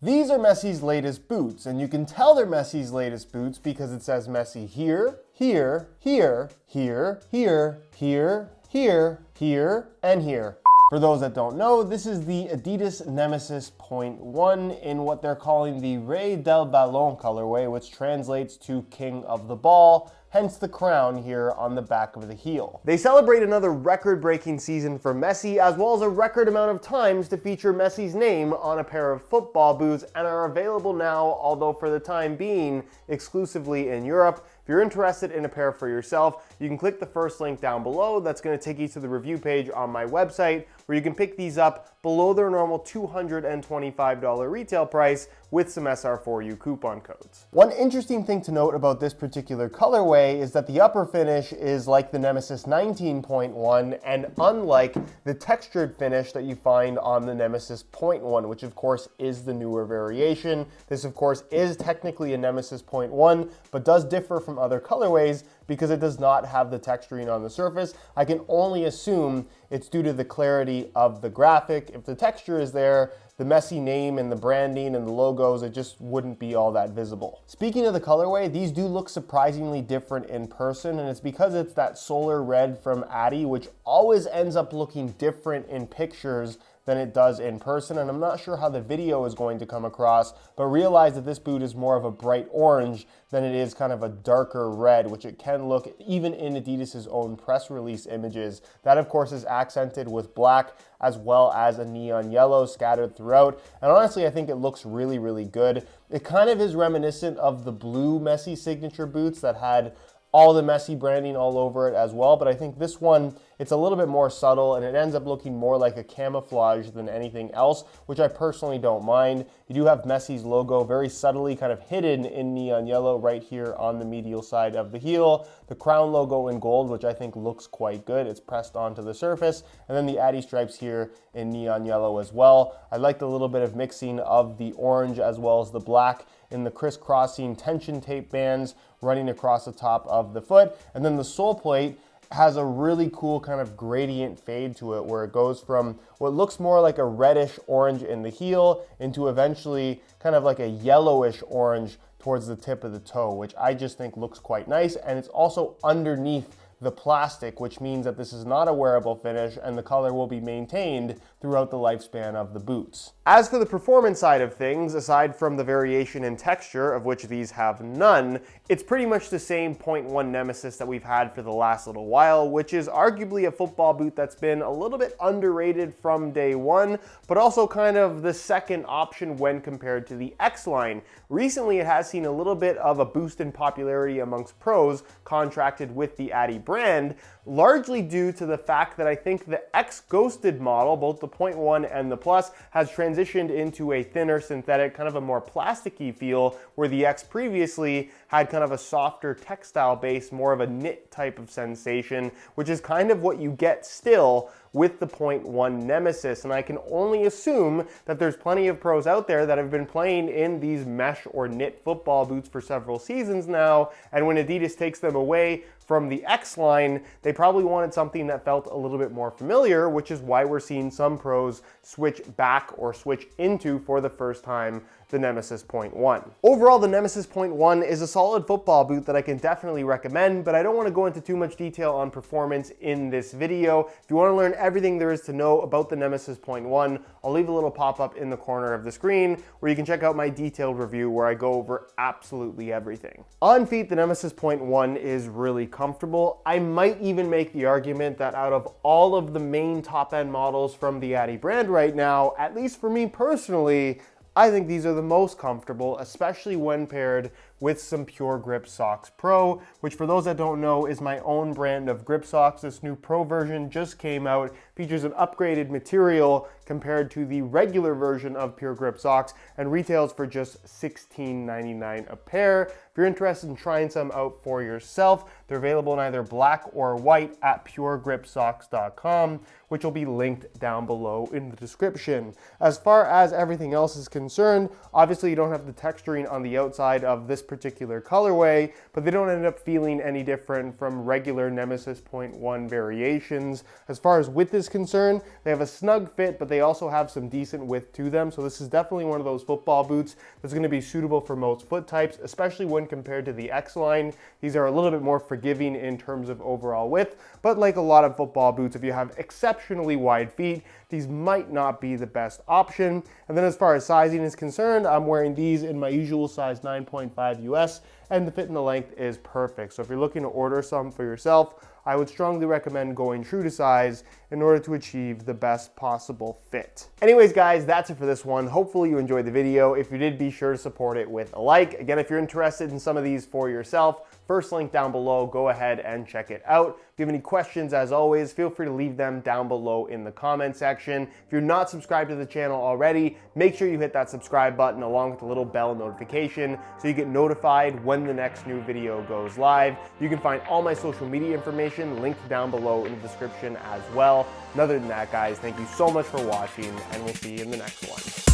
These are Messi's latest boots, and you can tell they're Messi's latest boots because it says Messi here, here, here, here, here, here, here, here, and here. For those that don't know, this is the Adidas Nemeziz.1 in what they're calling the Rey Del Balon colorway, which translates to King of the Ball, hence the crown here on the back of the heel. They celebrate another record-breaking season for Messi, as well as a record amount of times to feature Messi's name on a pair of football boots, and are available now, although for the time being, exclusively in Europe. If you're interested in a pair for yourself, you can click the first link down below. That's going to take you to the review page on my website, where you can pick these up below their normal $225 retail price with some SR4U coupon codes. One interesting thing to note about this particular colorway is that the upper finish is like the Nemeziz 19.1 and unlike the textured finish that you find on the Nemeziz.1, which of course is the newer variation. This of course is technically a Nemeziz.1, but does differ from other colorways because it does not have the texturing on the surface. I can only assume it's due to the clarity of the graphic. If the texture is there, the Messi name and the branding and the logos, it just wouldn't be all that visible. Speaking of the colorway, these do look surprisingly different in person, and it's because it's that solar red from Adi, which always ends up looking different in pictures than it does in person, and I'm not sure how the video is going to come across, but realize that this boot is more of a bright orange than it is kind of a darker red, which it can look even in Adidas's own press release images. That of course is accented with black as well as a neon yellow scattered throughout, and honestly I think it looks really, really good. It kind of is reminiscent of the blue Messi signature boots that had all the Messi branding all over it as well, but I think this one, it's a little bit more subtle and it ends up looking more like a camouflage than anything else, which I personally don't mind. You do have Messi's logo very subtly kind of hidden in neon yellow right here on the medial side of the heel. The crown logo in gold, which I think looks quite good. It's pressed onto the surface. And then the Adi stripes here in neon yellow as well. I like the little bit of mixing of the orange as well as the black in the crisscrossing tension tape bands running across the top of the foot. And then the sole plate has a really cool kind of gradient fade to it where it goes from what looks more like a reddish orange in the heel into eventually kind of like a yellowish orange towards the tip of the toe, which I just think looks quite nice. And it's also underneath the plastic, which means that this is not a wearable finish and the color will be maintained throughout the lifespan of the boots. As for the performance side of things, aside from the variation in texture, of which these have none, it's pretty much the same 0.1 Nemeziz that we've had for the last little while, which is arguably a football boot that's been a little bit underrated from day one, but also kind of the second option when compared to the X line. Recently, it has seen a little bit of a boost in popularity amongst pros contracted with the Adi brand, largely due to the fact that I think the X Ghosted model, both the 0.1 and the Plus, has transitioned into a thinner synthetic, kind of a more plasticky feel, where the X previously had kind of a softer textile base, more of a knit type of sensation, which is kind of what you get still with the 0.1 Nemeziz. And I can only assume that there's plenty of pros out there that have been playing in these mesh or knit football boots for several seasons now, and when Adidas takes them away from the X line, they probably wanted something that felt a little bit more familiar, which is why we're seeing some pros switch back or switch into, for the first time, the Nemeziz.1. Overall, the Nemeziz.1 is a solid football boot that I can definitely recommend, but I don't want to go into too much detail on performance in this video. If you want to learn everything there is to know about the Nemeziz.1, I'll leave a little pop-up in the corner of the screen where you can check out my detailed review where I go over absolutely everything. On feet, the Nemeziz.1 is really comfortable. I might even make the argument that out of all of the main top-end models from the Adi brand right now, at least for me personally, I think these are the most comfortable, especially when paired with some Pure Grip Socks Pro, which for those that don't know is my own brand of grip socks. This new Pro version just came out, features an upgraded material compared to the regular version of Pure Grip Socks, and retails for just $16.99 a pair. If you're interested in trying some out for yourself, they're available in either black or white at puregripsocks.com, which will be linked down below in the description. As far as everything else is concerned, obviously you don't have the texturing on the outside of this particular colorway, but they don't end up feeling any different from regular Nemeziz.1 variations. As far as width is concerned, they have a snug fit, but they also have some decent width to them. So this is definitely one of those football boots that's going to be suitable for most foot types, especially when compared to the X line. These are a little bit more forgiving in terms of overall width, but like a lot of football boots, if you have exceptionally wide feet, these might not be the best option. And then as far as sizing is concerned, I'm wearing these in my usual size 9.5 US, and the fit and the length is perfect. So if you're looking to order some for yourself, I would strongly recommend going true to size in order to achieve the best possible fit. Anyways, guys, that's it for this one. Hopefully you enjoyed the video. If you did, be sure to support it with a like. Again, if you're interested in some of these for yourself, first link down below, go ahead and check it out. If you have any questions, as always, feel free to leave them down below in the comment section. If you're not subscribed to the channel already, make sure you hit that subscribe button along with the little bell notification so you get notified when the next new video goes live. You can find all my social media information linked down below in the description as well. And other than that, guys, thank you so much for watching, and we'll see you in the next one.